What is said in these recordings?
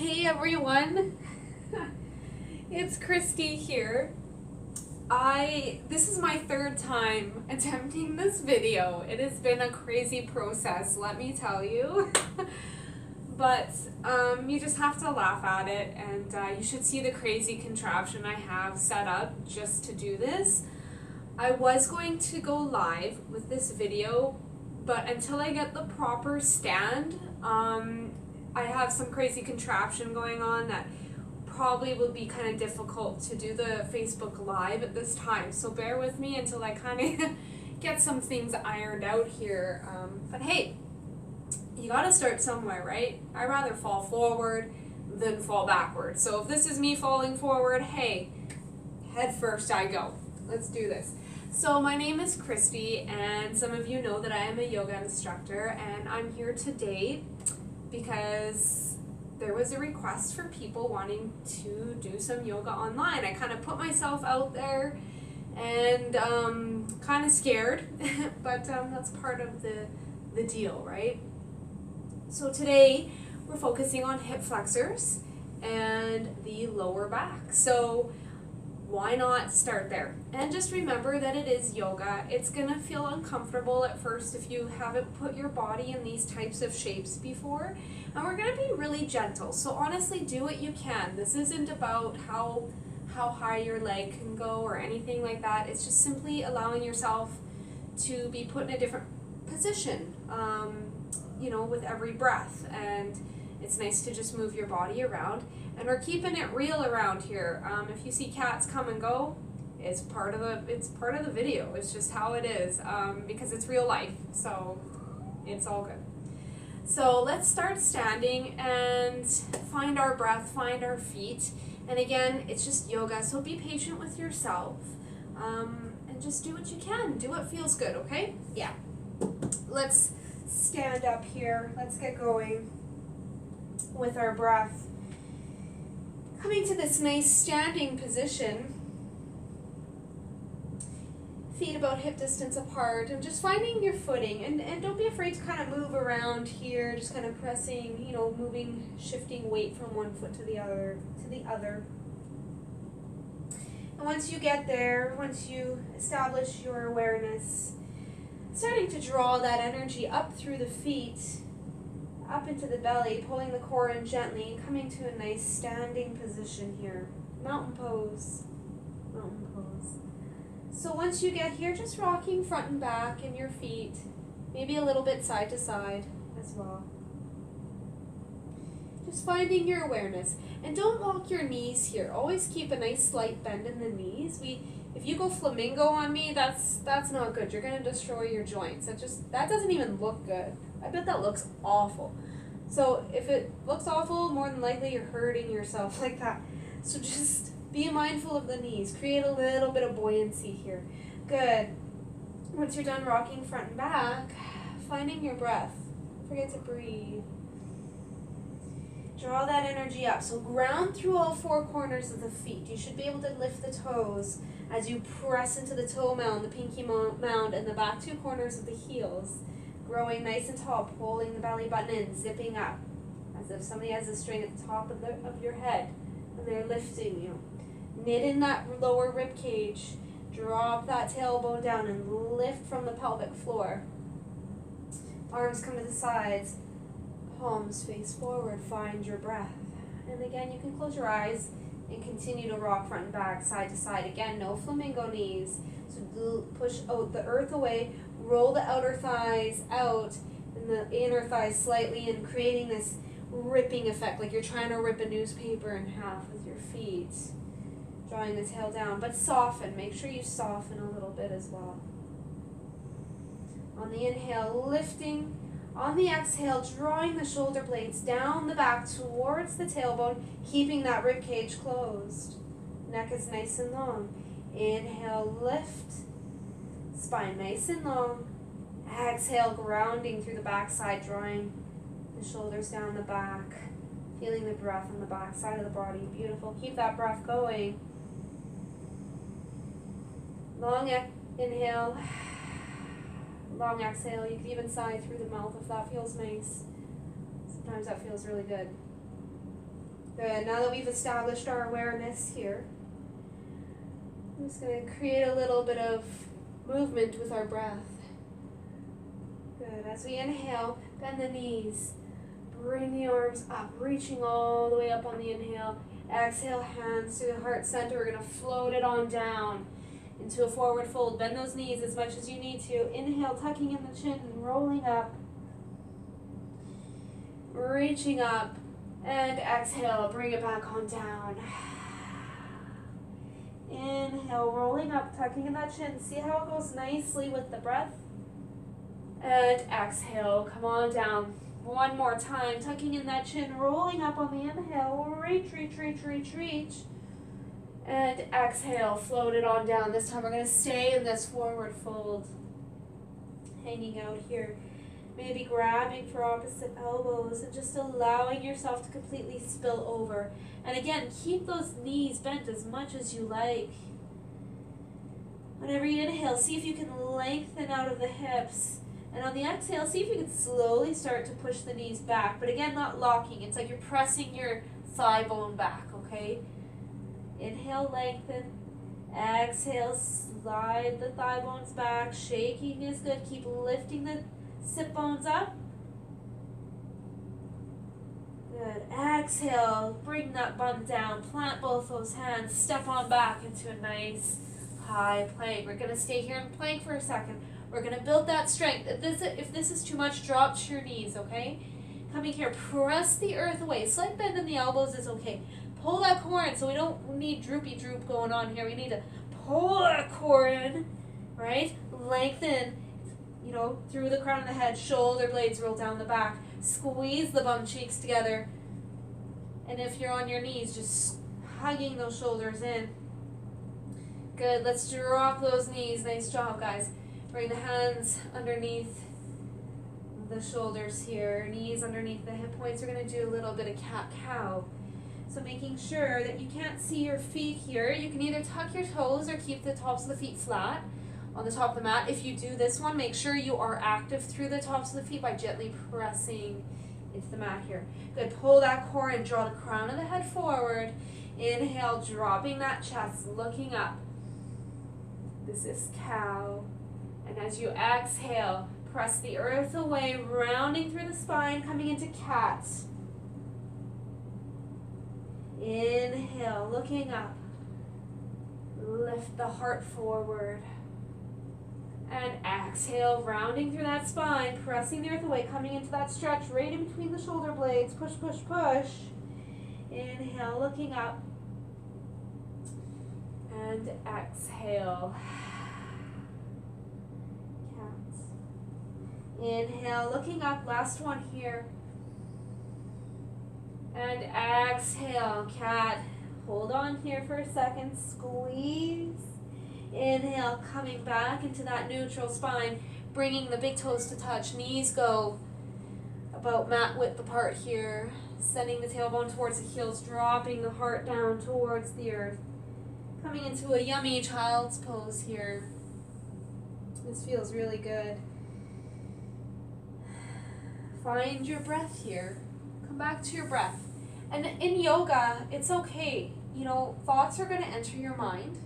Hey everyone, it's Christy here. This is my third time attempting this video. It has been a crazy process, let me tell you. But you just have to laugh at it, and you should see the crazy contraption I have set up just to do this. I was going to go live with this video, but until I get the proper stand, I have some crazy contraption going on that probably will be kind of difficult to do the Facebook Live at this time. So bear with me until I kind of get some things ironed out here. But hey, you gotta start somewhere, right? I'd rather fall forward than fall backward. So if this is me falling forward, hey, head first I go. Let's do this. So my name is Christy, and some of you know that I am a yoga instructor, and I'm here today because there was a request for people wanting to do some yoga online. I kind of put myself out there and kind of scared, but that's part of the deal, right? So today we're focusing on hip flexors and the lower back. So why not start there? And just remember that it is yoga. It's gonna feel uncomfortable at first if you haven't put your body in these types of shapes before. And we're gonna be really gentle. So honestly, do what you can. This isn't about how high your leg can go or anything like that. It's just simply allowing yourself to be put in a different position, with every breath. And it's nice to just move your body around. And we're keeping it real around here. If you see cats come and go, it's part of the video. It's just how it is, because it's real life. So it's all good. So let's start standing and find our breath, find our feet. And again, it's just yoga, so be patient with yourself, and just do what you can. Do what feels good, okay? Yeah. Let's stand up here. Let's get going with our breath. Coming to this nice standing position, feet about hip distance apart, and just finding your footing, and don't be afraid to kind of move around here, just kind of pressing, moving, shifting weight from one foot to the other. And once you get there, once you establish your awareness, starting to draw that energy up through the feet, up into the belly, pulling the core in gently, coming to a nice standing position here. Mountain pose. Mountain pose. So once you get here, just rocking front and back in your feet, maybe a little bit side to side as well. Just finding your awareness. And don't lock your knees here. Always keep a nice slight bend in the knees. If you go flamingo on me, that's not good. You're gonna destroy your joints. That doesn't even look good. I bet that looks awful. So if it looks awful, more than likely you're hurting yourself like that. So just be mindful of the knees. Create a little bit of buoyancy here. Good. Once you're done rocking front and back, finding your breath. Don't forget to breathe. Draw that energy up. So ground through all four corners of the feet. You should be able to lift the toes as you press into the toe mound, the pinky mound, and the back two corners of the heels. Growing nice and tall, pulling the belly button in, zipping up, as if somebody has a string at the top of your head, and they're lifting you. Knit in that lower rib cage, drop that tailbone down, and lift from the pelvic floor. Arms come to the sides, palms face forward, find your breath. And again, you can close your eyes and continue to rock front and back, side to side. Again, no flamingo knees. So push out the earth away, roll the outer thighs out and the inner thighs slightly in, creating this ripping effect, like you're trying to rip a newspaper in half with your feet. Drawing the tail down, but soften. Make sure you soften a little bit as well. On the inhale, lifting. On the exhale, drawing the shoulder blades down the back towards the tailbone, keeping that rib cage closed. Neck is nice and long. Inhale, lift. Spine nice and long. Exhale, grounding through the backside, drawing the shoulders down the back. Feeling the breath on the back side of the body. Beautiful. Keep that breath going. Long inhale. Long exhale. You can even sigh through the mouth if that feels nice. Sometimes that feels really good. Good. Now that we've established our awareness here, I'm just going to create a little bit of movement with our breath. Good. As we inhale, bend the knees. Bring the arms up, reaching all the way up on the inhale. Exhale, hands to the heart center. We're going to float it on down into a forward fold. Bend those knees as much as you need to. Inhale, tucking in the chin and rolling up. Reaching up. And exhale, bring it back on down. Inhale, rolling up, tucking in that chin. See how it goes nicely with the breath? And exhale, come on down. One more time, tucking in that chin, rolling up on the inhale. Reach, reach, reach, reach, reach. And exhale, float it on down. This time we're going to stay in this forward fold. Hanging out here. Maybe grabbing for opposite elbows and just allowing yourself to completely spill over. And again, keep those knees bent as much as you like. Whenever you inhale, see if you can lengthen out of the hips. And on the exhale, see if you can slowly start to push the knees back. But again, not locking. It's like you're pressing your thigh bone back, okay? Inhale, lengthen. Exhale, slide the thigh bones back. Shaking is good. Keep lifting the sit bones up. Good. Exhale, bring that bum down. Plant both those hands. Step on back into a nice high plank. We're going to stay here in plank for a second. We're going to build that strength. If this is too much, drop to your knees, okay? Coming here, press the earth away. Slight bend in the elbows is okay. Pull that core in, so we don't need droopy droop going on here. We need to pull that core in, right? Lengthen, through the crown of the head. Shoulder blades roll down the back. Squeeze the bum cheeks together. And if you're on your knees, just hugging those shoulders in. Good. Let's drop those knees. Nice job, guys. Bring the hands underneath the shoulders here. Knees underneath the hip points. We're going to do a little bit of cat-cow. So making sure that you can't see your feet here. You can either tuck your toes or keep the tops of the feet flat on the top of the mat. If you do this one, make sure you are active through the tops of the feet by gently pressing into the mat here. Good. Pull that core and draw the crown of the head forward. Inhale, dropping that chest, looking up. This is cow. And as you exhale, press the earth away, rounding through the spine, coming into cat. Inhale, looking up. Lift the heart forward. And exhale, rounding through that spine, pressing the earth away, coming into that stretch right in between the shoulder blades. Push, push, push. Inhale, looking up. And exhale. Inhale, looking up, last one here. And exhale, cat. Hold on here for a second, squeeze. Inhale, coming back into that neutral spine, bringing the big toes to touch. Knees go about mat width apart here. Sending the tailbone towards the heels, dropping the heart down towards the earth. Coming into a yummy child's pose here. This feels really good. Find your breath here. Come back to your breath. And in yoga, it's okay. Thoughts are going to enter your mind.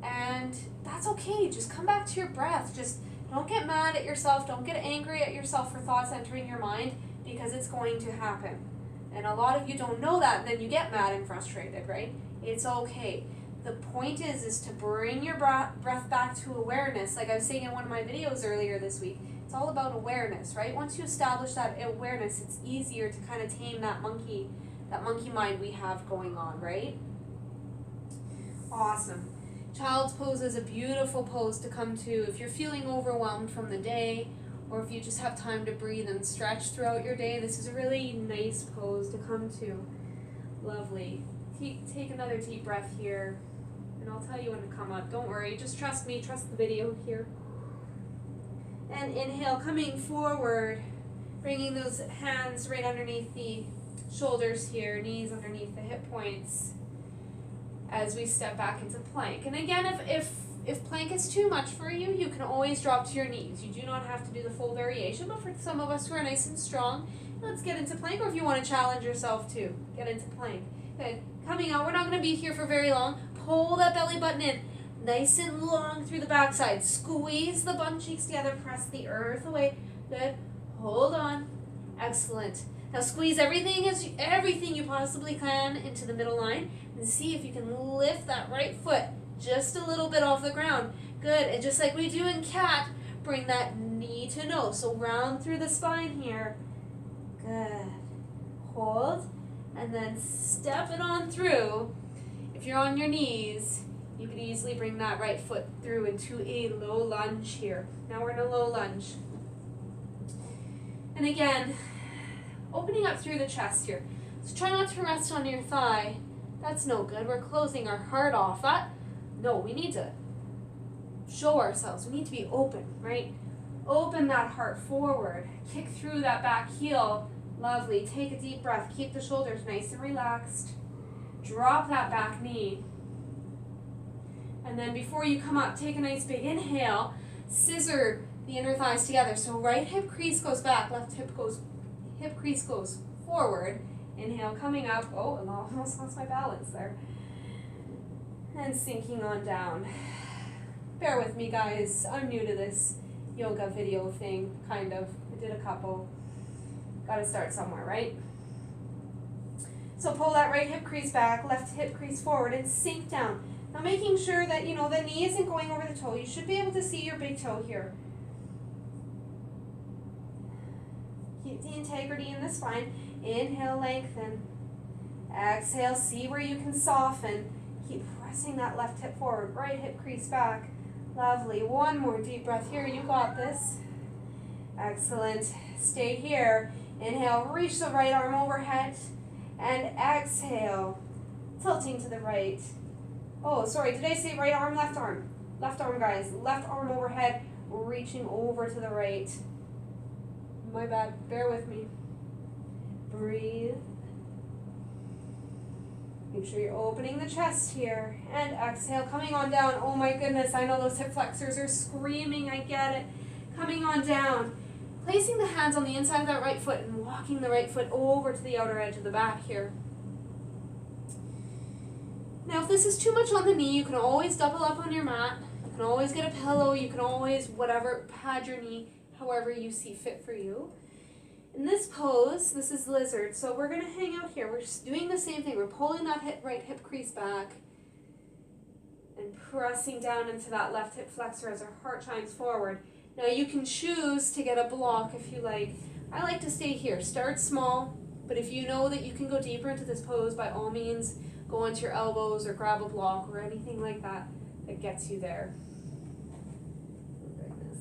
And that's okay. Just come back to your breath. Just don't get mad at yourself. Don't get angry at yourself for thoughts entering your mind, because it's going to happen. And a lot of you don't know that, and then you get mad and frustrated, right? It's okay. The point is to bring your breath back to awareness. Like I was saying in one of my videos earlier this week, it's all about awareness, right? Once you establish that awareness, it's easier to kind of tame that monkey mind we have going on, right? Awesome. Child's pose is a beautiful pose to come to if you're feeling overwhelmed from the day, or if you just have time to breathe and stretch throughout your day. This is a really nice pose to come to. Lovely. Take another deep breath here, and I'll tell you when to come up. Don't worry, just trust me, trust the video here. And inhale, coming forward, bringing those hands right underneath the shoulders here, knees underneath the hip points as we step back into plank. And again, if plank is too much for you, you can always drop to your knees. You do not have to do the full variation, but for some of us who are nice and strong, Let's get into plank, or if you want to challenge yourself too, get into plank. Good. Coming out, we're not going to be here for very long. Pull that belly button in, nice and long through the backside. Squeeze the bum cheeks together, press the earth away. Good. Hold on. Excellent. Now squeeze everything you possibly can into the middle line, and see if you can lift that right foot just a little bit off the ground. Good. And just like we do in cat, bring that knee to nose. So round through the spine here. Good. Hold, and then step it on through. If you're on your knees, you can easily bring that right foot through into a low lunge here. Now we're in a low lunge. And again, opening up through the chest here. So try not to rest on your thigh. That's no good. We're closing our heart off. No, we need to show ourselves. We need to be open, right? Open that heart forward. Kick through that back heel. Lovely. Take a deep breath. Keep the shoulders nice and relaxed. Drop that back knee. And then before you come up, take a nice big inhale. Scissor the inner thighs together. So right hip crease goes back, left hip crease goes forward. Inhale, coming up. Oh, I almost lost my balance there. And sinking on down. Bear with me, guys. I'm new to this yoga video thing, kind of. I did a couple. Got to start somewhere, right? So pull that right hip crease back, left hip crease forward, and sink down. Now making sure that, the knee isn't going over the toe. You should be able to see your big toe here. Keep the integrity in the spine. Inhale, lengthen. Exhale, see where you can soften. Keep pressing that left hip forward, right hip crease back. Lovely. One more deep breath here. You got this. Excellent. Stay here. Inhale, reach the right arm overhead. And exhale, tilting to the right. Oh, sorry, did I say right arm, left arm? Left arm, guys. Left arm overhead, reaching over to the right. My bad. Bear with me. Breathe. Make sure you're opening the chest here. And exhale, coming on down. Oh my goodness, I know those hip flexors are screaming. I get it. Coming on down. Placing the hands on the inside of that right foot and walking the right foot over to the outer edge of the back here. Now, if this is too much on the knee, you can always double up on your mat. You can always get a pillow. You can always, pad your knee however you see fit for you. In this pose, this is lizard, so we're going to hang out here. We're just doing the same thing. We're pulling that right hip crease back and pressing down into that left hip flexor as our heart shines forward. Now you can choose to get a block if you like. I like to stay here. Start small, but if you know that you can go deeper into this pose, by all means, go onto your elbows or grab a block or anything like that that gets you there. Oh goodness.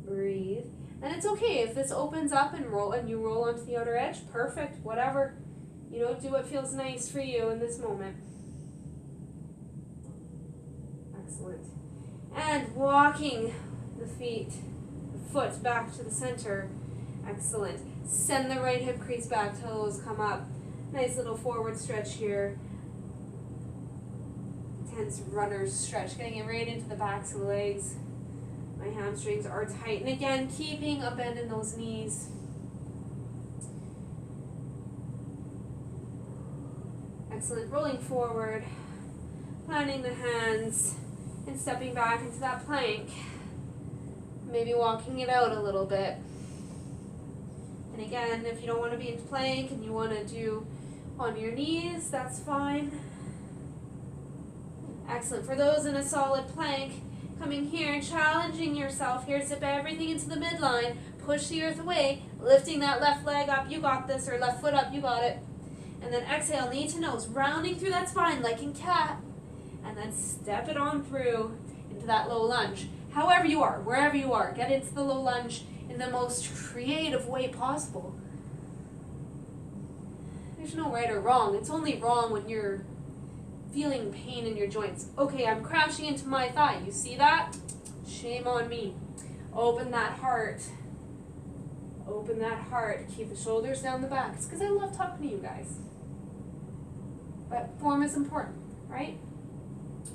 Breathe. And it's okay if this opens up and you roll onto the outer edge. Perfect. Whatever. Do what feels nice for you in this moment. Excellent. And walking the foot back to the center. Excellent. Send the right hip crease back, toes come up. Nice little forward stretch here. Tense runner's stretch, getting it right into the backs of the legs. My hamstrings are tight. And again, keeping a bend in those knees. Excellent. Rolling forward, planting the hands, and stepping back into that plank. Maybe walking it out a little bit. And again, if you don't want to be in plank and you want to do on your knees, that's fine. Excellent. For those in a solid plank, coming here, challenging yourself here, zip everything into the midline, push the earth away, lifting that left leg up, you got this, or left foot up, you got it. And then exhale, knee to nose, rounding through that spine like in cat. And then step it on through into that low lunge. However you are, wherever you are, get into the low lunge in the most creative way possible. There's no right or wrong. It's only wrong when you're feeling pain in your joints. Okay, I'm crashing into my thigh. You see that? Shame on me. Open that heart. Open that heart. Keep the shoulders down the back. It's because I love talking to you guys. But form is important, right?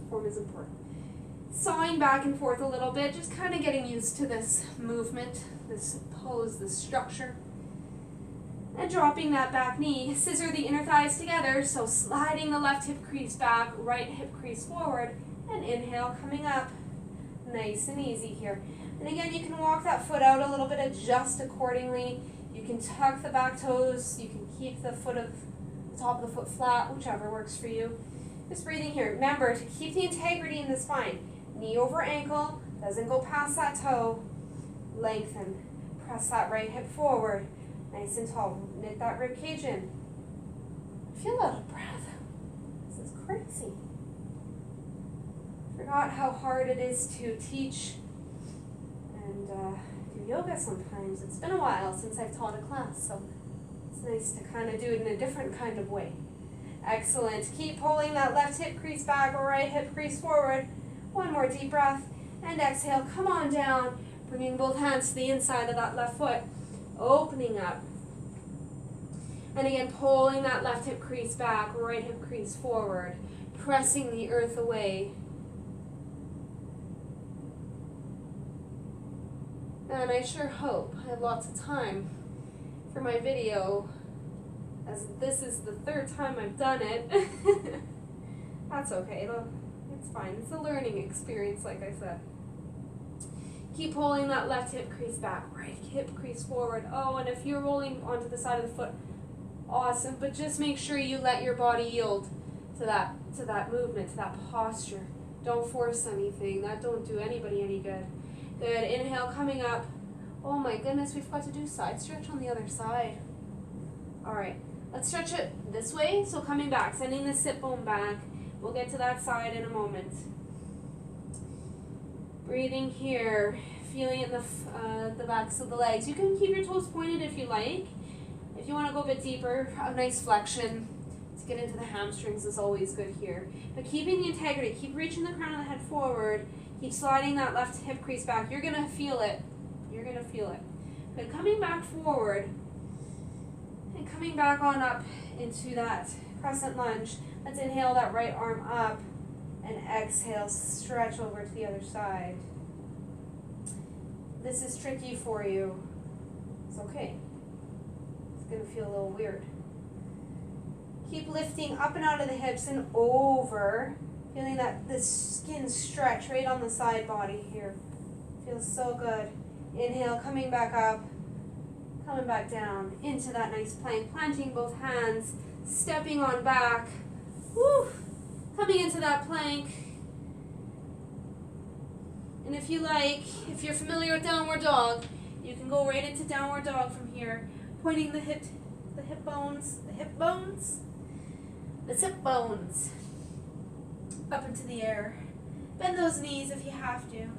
Form is important. Sawing back and forth a little bit, just kind of getting used to this movement, this pose, this structure. And dropping that back knee, scissor the inner thighs together, so sliding the left hip crease back, right hip crease forward, and inhale, coming up. Nice and easy here. And again, you can walk that foot out a little bit, adjust accordingly. You can tuck the back toes, you can keep the top of the foot flat, whichever works for you. Just breathing here. Remember to keep the integrity in the spine. Knee over ankle, doesn't go past that toe. Lengthen. Press that right hip forward. Nice and tall. Knit that rib cage in. I feel out of breath. This is crazy. Forgot how hard it is to teach and do yoga sometimes. It's been a while since I've taught a class, so it's nice to kind of do it in a different kind of way. Excellent. Keep pulling that left hip crease back or right hip crease forward. One more deep breath. And exhale. Come on down. Bringing both hands to the inside of that left foot. Opening up. And again, pulling that left hip crease back, right hip crease forward. Pressing the earth away. And I sure hope I have lots of time for my video, as this is the third time I've done it. That's okay, it's fine. It's a learning experience, like I said. Keep pulling that left hip crease back, right hip crease forward. Oh, and if you're rolling onto the side of the foot, awesome, but just make sure you let your body yield to that movement, to that posture. Don't force anything. That don't do anybody any good. Good. Inhale, coming up. Oh my goodness, we've got to do side stretch on the other side. All right, let's stretch it this way. So coming back, sending the sit bone back. We'll get to that side in a moment. Breathing here, feeling it in the backs of the legs. You can keep your toes pointed if you like. If you want to go a bit deeper, a nice flexion to get into the hamstrings is always good here. But keeping the integrity, keep reaching the crown of the head forward. Keep sliding that left hip crease back. You're going to feel it. You're going to feel it. Good. Coming back forward and coming back on up into that crescent lunge. Let's inhale that right arm up and exhale, stretch over to the other side. This is tricky for you. It's okay. It's going to feel a little weird. Keep lifting up and out of the hips and over. Feeling that the skin stretch right on the side body here. Feels so good. Inhale, coming back up, coming back down into that nice plank. Planting both hands, stepping on back. Woo! Coming into that plank. And if you like, if you're familiar with downward dog, you can go right into downward dog from here. Pointing the hip bones, the sit bones. Up into the air. Bend those knees if you have to.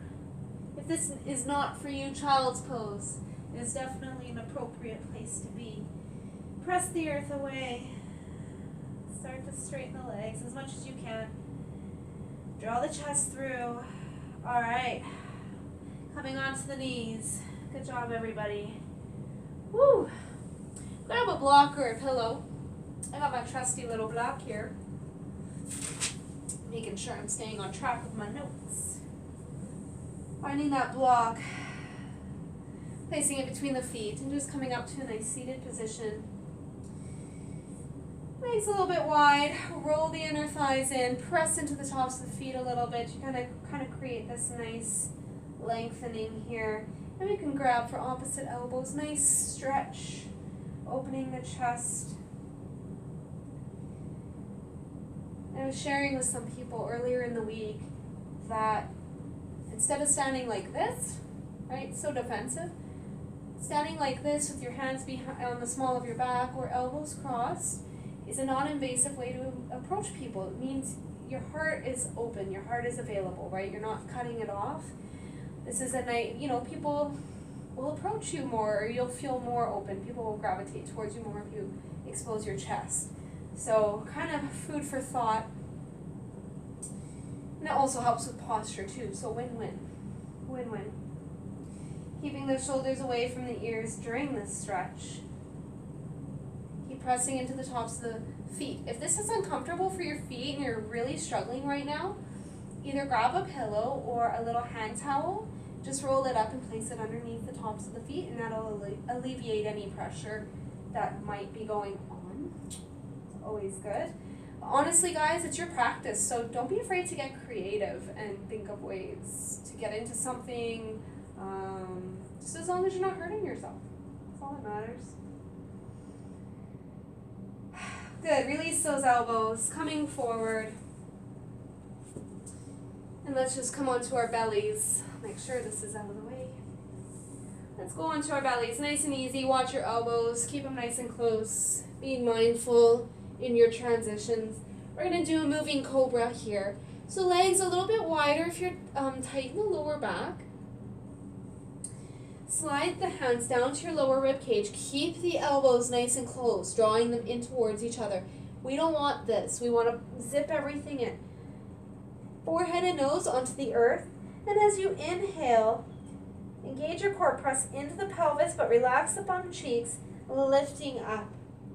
If this is not for you, child's pose is definitely an appropriate place to be. Press the earth away. Start to straighten the legs as much as you can. Draw the chest through. All right. Coming onto the knees. Good job, everybody. Woo! Grab a block or a pillow. I got my trusty little block here. Making sure I'm staying on track with my notes. Finding that block, placing it between the feet, and just coming up to a nice seated position. Legs a little bit wide, roll the inner thighs in, press into the tops of the feet a little bit. You kind of create this nice lengthening here. And we can grab for opposite elbows, nice stretch, opening the chest. I was sharing with some people earlier in the week that instead of standing like this, right, so defensive, standing like this with your hands behind on the small of your back or elbows crossed is a non-invasive way to approach people. It means your heart is open, your heart is available, right? You're not cutting it off. This is a night, people will approach you more, or you'll feel more open. People will gravitate towards you more if you expose your chest. So kind of food for thought. And it also helps with posture too. So win-win. Win-win. Keeping the shoulders away from the ears during this stretch. Keep pressing into the tops of the feet. If this is uncomfortable for your feet and you're really struggling right now, either grab a pillow or a little hand towel. Just roll it up and place it underneath the tops of the feet, and that'll alleviate any pressure that might be going on. It's always good. Honestly, guys, it's your practice, so don't be afraid to get creative and think of ways to get into something, just as long as you're not hurting yourself. That's all that matters. Good. Release those elbows, coming forward. And let's just come onto our bellies. Make sure this is out of the way. Let's go onto our bellies, nice and easy. Watch your elbows, keep them nice and close. Be mindful in your transitions. We're going to do a moving cobra here. So legs a little bit wider if you're tight in the lower back. Slide the hands down to your lower rib cage. Keep the elbows nice and close, drawing them in towards each other. We don't want this. We want to zip everything in. Forehead and nose onto the earth. And as you inhale, engage your core. Press into the pelvis, but relax the bum cheeks, lifting up.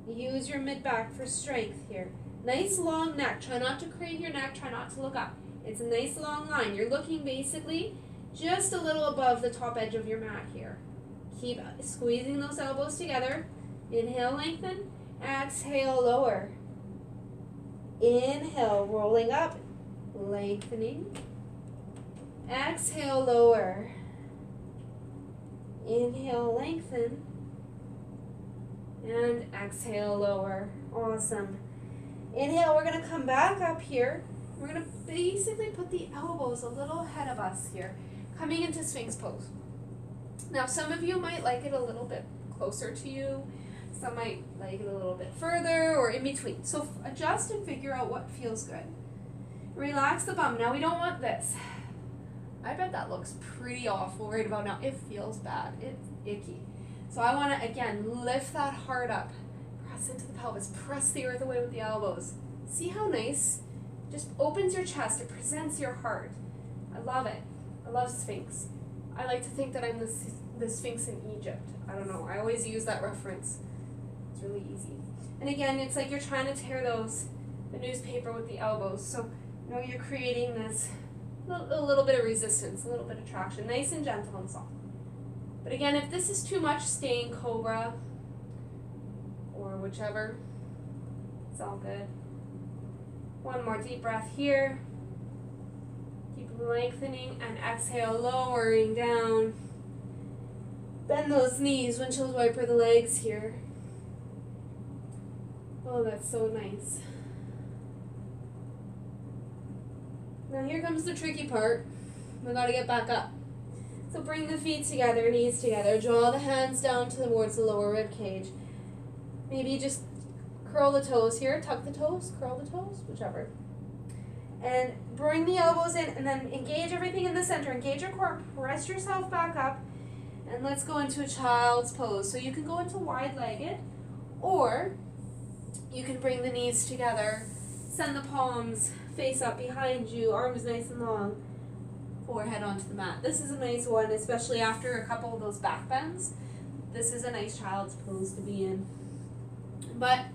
Use your mid-back for strength here. Nice long neck. Try not to crane your neck. Try not to look up. It's a nice long line. You're looking basically just a little above the top edge of your mat here. Keep squeezing those elbows together. Inhale, lengthen. Exhale, lower. Inhale, rolling up, lengthening. Exhale, lower. Inhale, lengthen. And exhale, lower. Awesome. Inhale, we're going to come back up here. We're going to basically put the elbows a little ahead of us here, coming into Sphinx pose. Now, some of you might like it a little bit closer to you. Some might like it a little bit further or in between. So adjust and figure out what feels good. Relax the bum. Now, we don't want this. I bet that looks pretty awful right about now. It feels bad. It's icky. So I want to, again, lift that heart up. Press into the pelvis. Press the earth away with the elbows. See how nice? Just opens your chest. It presents your heart. I love it. I love Sphinx. I like to think that I'm the Sphinx in Egypt. I don't know. I always use that reference. It's really easy. And again, it's like you're trying to tear the newspaper with the elbows. So, you know, you're creating this a little bit of resistance, a little bit of traction. Nice and gentle and soft. But again, if this is too much, stay in cobra or whichever. It's all good. One more deep breath here. Keep lengthening and exhale, lowering down. Bend those knees, windshield wiper the legs here. Oh, that's so nice. Now here comes the tricky part. We gotta get back up. So bring the feet together, knees together. Draw the hands down towards the lower rib cage. Maybe just curl the toes here. Tuck the toes, curl the toes, whichever. And bring the elbows in and then engage everything in the center. Engage your core. Press yourself back up. And let's go into a child's pose. So you can go into wide-legged or you can bring the knees together. Send the palms face up behind you. Arms nice and long. Forehead onto the mat. This is a nice one, especially after a couple of those back bends. This is a nice child's pose to be in. But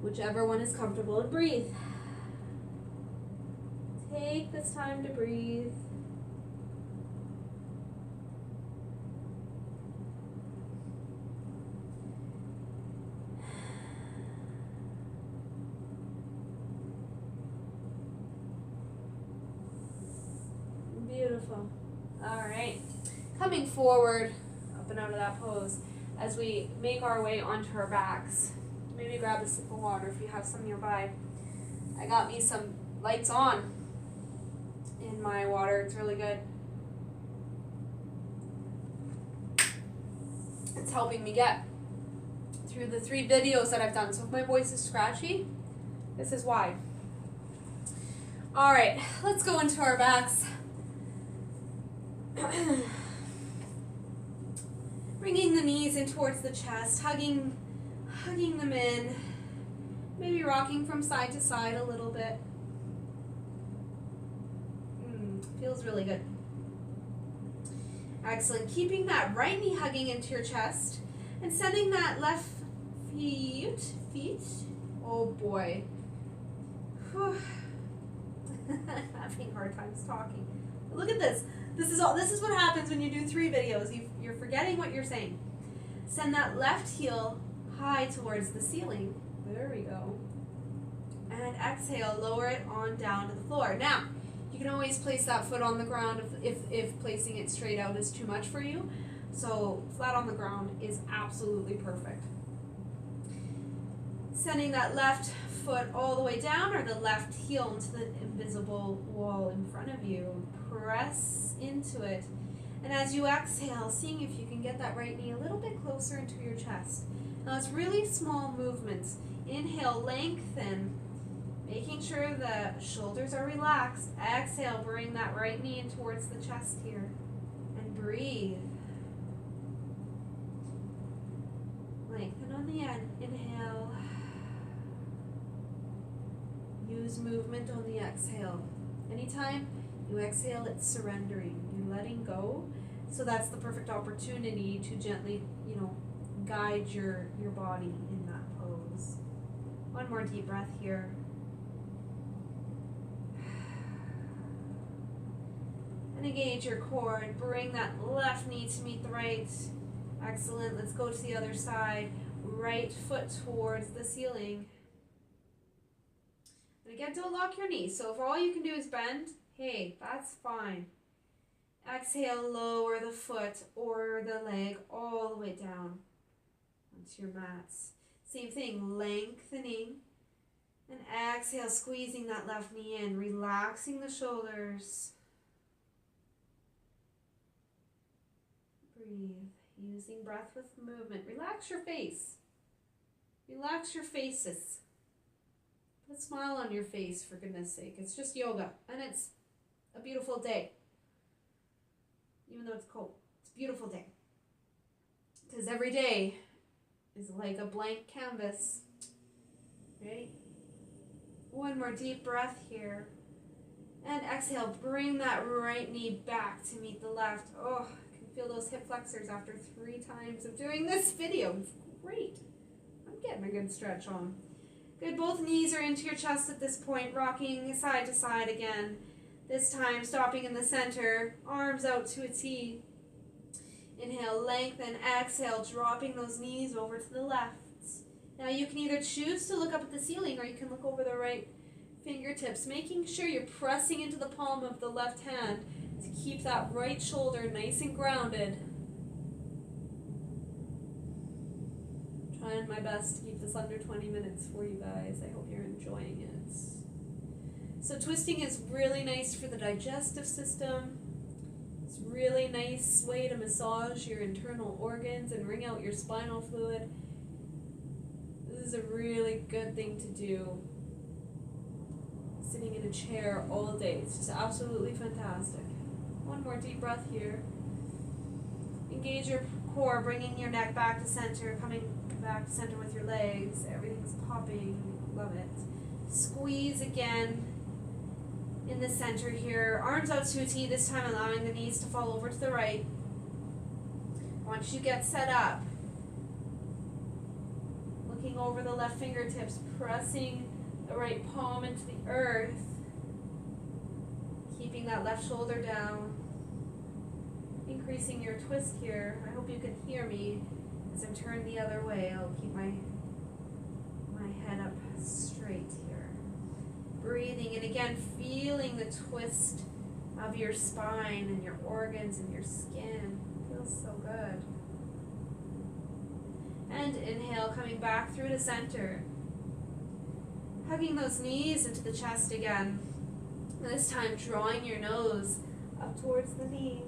whichever one is comfortable, and breathe. Take this time to breathe. Beautiful. All right. Coming forward, up and out of that pose, as we make our way onto our backs. Maybe grab a sip of water if you have some nearby. I got me some lights on in my water. It's really good. It's helping me get through the 3 videos that I've done. So if my voice is scratchy, this is why. All right, let's go into our backs. Bringing the knees in towards the chest, hugging them in, maybe rocking from side to side a little bit. Feels really good. Excellent. Keeping that right knee hugging into your chest and sending that left feet. Oh boy. Whew. Having hard times talking. Look at this. This is what happens when you do 3 videos. You're forgetting what you're saying. Send that left heel high towards the ceiling. There we go. And exhale, lower it on down to the floor. Now, you can always place that foot on the ground if placing it straight out is too much for you. So flat on the ground is absolutely perfect. Sending that left foot all the way down, or the left heel into the invisible wall in front of you. Press into it. And as you exhale, seeing if you can get that right knee a little bit closer into your chest. Now it's really small movements. Inhale, lengthen, making sure the shoulders are relaxed. Exhale, bring that right knee in towards the chest here. And breathe. Lengthen on the end. Inhale. Use movement on the exhale. Anytime you exhale, it's surrendering. You're letting go. So that's the perfect opportunity to gently, guide your body in that pose. One more deep breath here. And engage your core and bring that left knee to meet the right. Excellent. Let's go to the other side. Right foot towards the ceiling. And again, don't lock your knees. So if all you can do is bend, hey, that's fine. Exhale, lower the foot or the leg all the way down onto your mats. Same thing, lengthening. And exhale, squeezing that left knee in, relaxing the shoulders. Breathe, using breath with movement. Relax your face. Relax your faces. Put a smile on your face, for goodness sake. It's just yoga, and it's a beautiful day. Even though it's cold, it's a beautiful day. Because every day is like a blank canvas. Right? One more deep breath here. And exhale, bring that right knee back to meet the left. Oh, I can feel those hip flexors after 3 times of doing this video. It's great. I'm getting a good stretch on. Good, both knees are into your chest at this point, rocking side to side again. This time, stopping in the center, arms out to a T. Inhale, lengthen, exhale, dropping those knees over to the left. Now you can either choose to look up at the ceiling or you can look over the right fingertips, making sure you're pressing into the palm of the left hand to keep that right shoulder nice and grounded. Trying my best to keep this under 20 minutes for you guys. I hope you're enjoying it. So twisting is really nice for the digestive system. It's a really nice way to massage your internal organs and wring out your spinal fluid. This is a really good thing to do. Sitting in a chair all day. It's just absolutely fantastic. One more deep breath here. Engage your core, bringing your neck back to center, coming back to center with your legs. Everything's popping. Love it. Squeeze again. In the center here, arms out to a T, this time allowing the knees to fall over to the right. Once you get set up, looking over the left fingertips, pressing the right palm into the earth, keeping that left shoulder down, increasing your twist here. I hope you can hear me as I'm turned the other way. I'll keep my head up straight here. Breathing, and again, feeling the twist of your spine and your organs and your skin. Feels so good. And inhale, coming back through to center. Hugging those knees into the chest again. And this time, drawing your nose up towards the knees.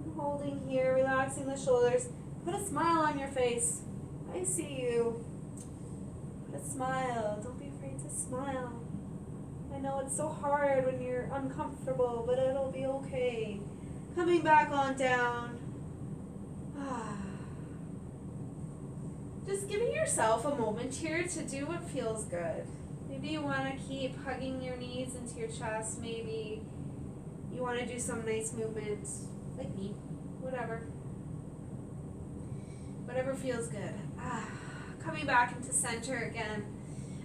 And holding here, relaxing the shoulders. Put a smile on your face. I see you. Put a smile. Don't be afraid to smile. I know it's so hard when you're uncomfortable, but it'll be okay. Coming back on down. Just giving yourself a moment here to do what feels good. Maybe you want to keep hugging your knees into your chest. Maybe you want to do some nice movements, like me. Whatever. Whatever feels good. Coming back into center again.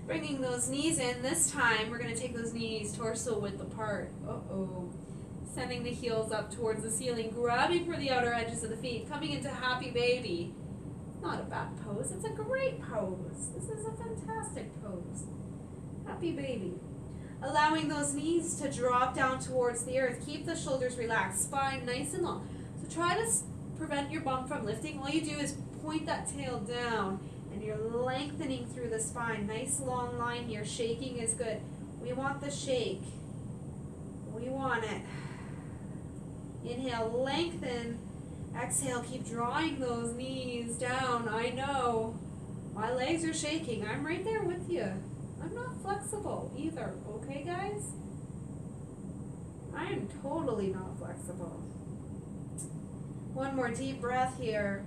Bringing those knees in. This time, we're going to take those knees torso width apart. Sending the heels up towards the ceiling. Grabbing for the outer edges of the feet. Coming into happy baby. Not a bad pose, it's a great pose. This is a fantastic pose. Happy baby. Allowing those knees to drop down towards the earth. Keep the shoulders relaxed, spine nice and long. So try to prevent your bum from lifting. All you do is point that tail down and you're lengthening through the spine. Nice long line here. Shaking is good. We want the shake. We want it. Inhale, lengthen. Exhale, keep drawing those knees down. I know. My legs are shaking. I'm right there with you. I'm not flexible either, okay guys? I am totally not flexible. One more deep breath here.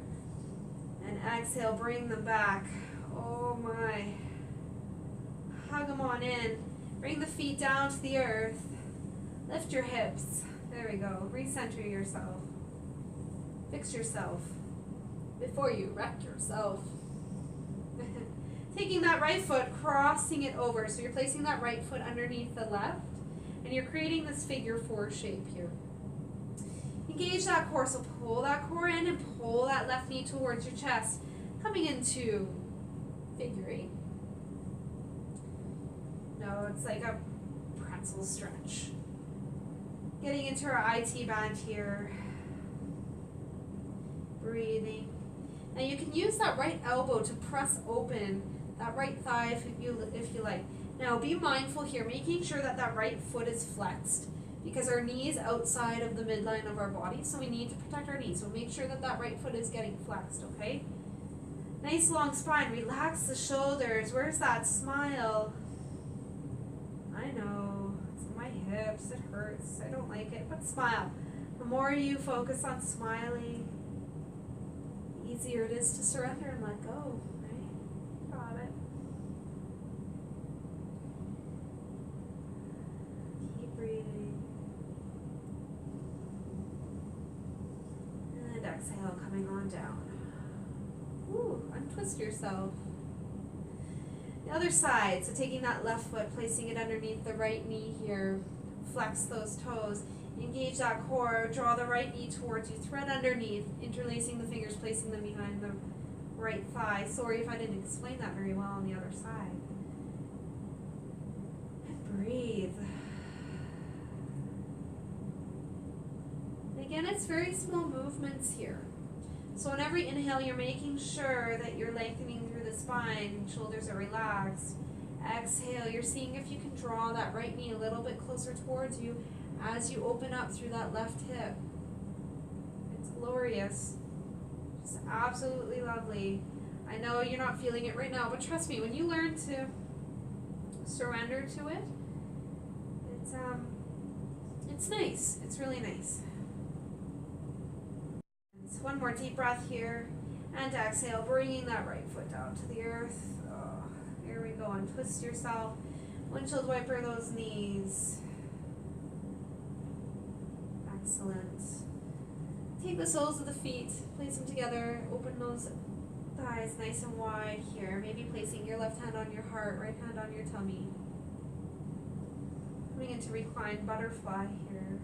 And exhale, bring them back. Oh my. Hug them on in. Bring the feet down to the earth. Lift your hips. There we go. Recenter yourself. Fix yourself before you wreck yourself. Taking that right foot, crossing it over. So you're placing that right foot underneath the left, and you're creating this figure 4 shape here. Engage that core, so pull that core in and pull that left knee towards your chest, coming into figure 8. No, it's like a pretzel stretch. Getting into our IT band here. Breathing. Now you can use that right elbow to press open that right thigh if you like. Now be mindful here, making sure that that right foot is flexed because our knee is outside of the midline of our body, so we need to protect our knee. So make sure that that right foot is getting flexed, okay? Nice long spine. Relax the shoulders. Where's that smile? I know. It's in my hips. It hurts. I don't like it, but smile. The more you focus on smiling, the easier it is to surrender and let go. Right? Got it. Keep breathing. And exhale, coming on down. Ooh, untwist yourself. The other side, so taking that left foot, placing it underneath the right knee here. Flex those toes. Engage that core, draw the right knee towards you, thread underneath, interlacing the fingers, placing them behind the right thigh. Sorry if I didn't explain that very well on the other side. And breathe. And again, it's very small movements here. So on every inhale, you're making sure that you're lengthening through the spine, shoulders are relaxed. Exhale, you're seeing if you can draw that right knee a little bit closer towards you as you open up through that left hip. It's glorious. Just absolutely lovely. I know you're not feeling it right now, but trust me, when you learn to surrender to it, it's nice. It's really nice. So one more deep breath here, and exhale, bringing that right foot down to the earth. Oh, here we go, and twist yourself. Windshield wiper those knees. Excellent. Take the soles of the feet, place them together, open those thighs nice and wide here. Maybe placing your left hand on your heart, right hand on your tummy. Coming into reclined butterfly here.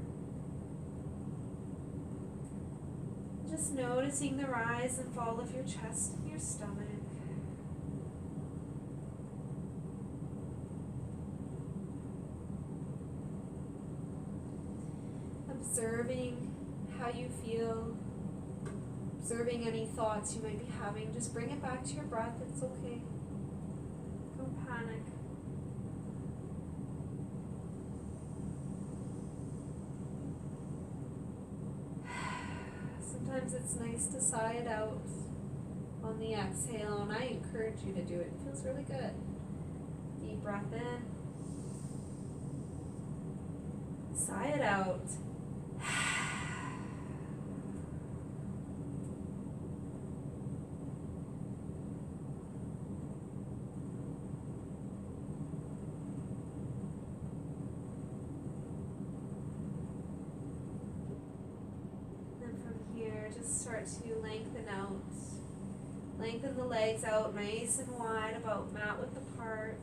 Just noticing the rise and fall of your chest and your stomach. Observing how you feel, observing any thoughts you might be having. Just bring it back to your breath. It's okay. Don't panic. Sometimes it's nice to sigh it out on the exhale, and I encourage you to do it. It feels really good. Deep breath in. Sigh it out. Just start to lengthen out. Lengthen the legs out nice and wide, about mat width apart.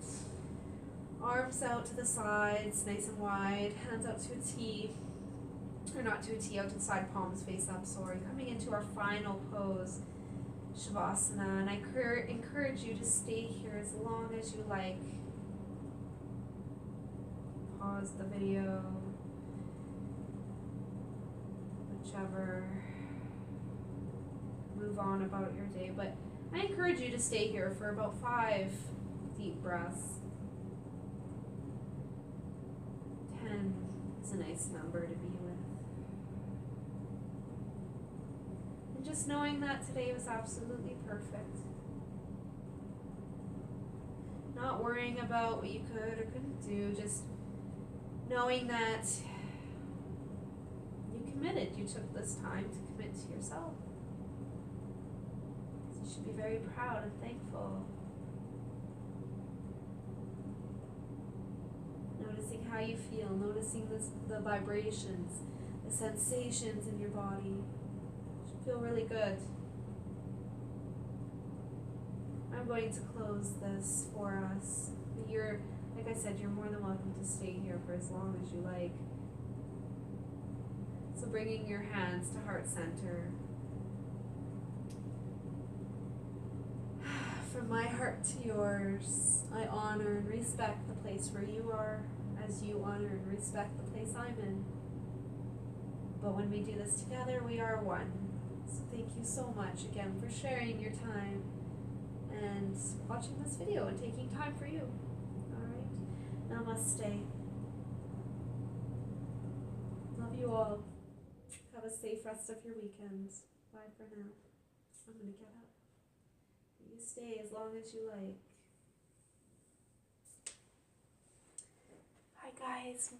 Arms out to the sides, nice and wide. Hands out to a T. Or not to a T, out to the side, palms face up, sorry. Coming into our final pose. Shavasana, and I encourage you to stay here as long as you like. Pause the video, whichever, move on about your day, but I encourage you to stay here for about 5 deep breaths. 10 is a nice number to be with. And just knowing that today was absolutely perfect. Not worrying about what you could or couldn't do, just knowing that you committed, you took this time to commit to yourself. So you should be very proud and thankful. Noticing how you feel, noticing the vibrations, the sensations in your body. You should feel really good. I'm going to close this for us. You're, like I said, you're more than welcome to stay here for as long as you like. So bringing your hands to heart center. From my heart to yours, I honor and respect the place where you are as you honor and respect the place I'm in. But when we do this together, we are one. So thank you so much again for sharing your time and watching this video and taking time for you. Alright, namaste. Love you all. Have a safe rest of your weekends. Bye for now. I'm gonna get up. You stay as long as you like. Bye guys.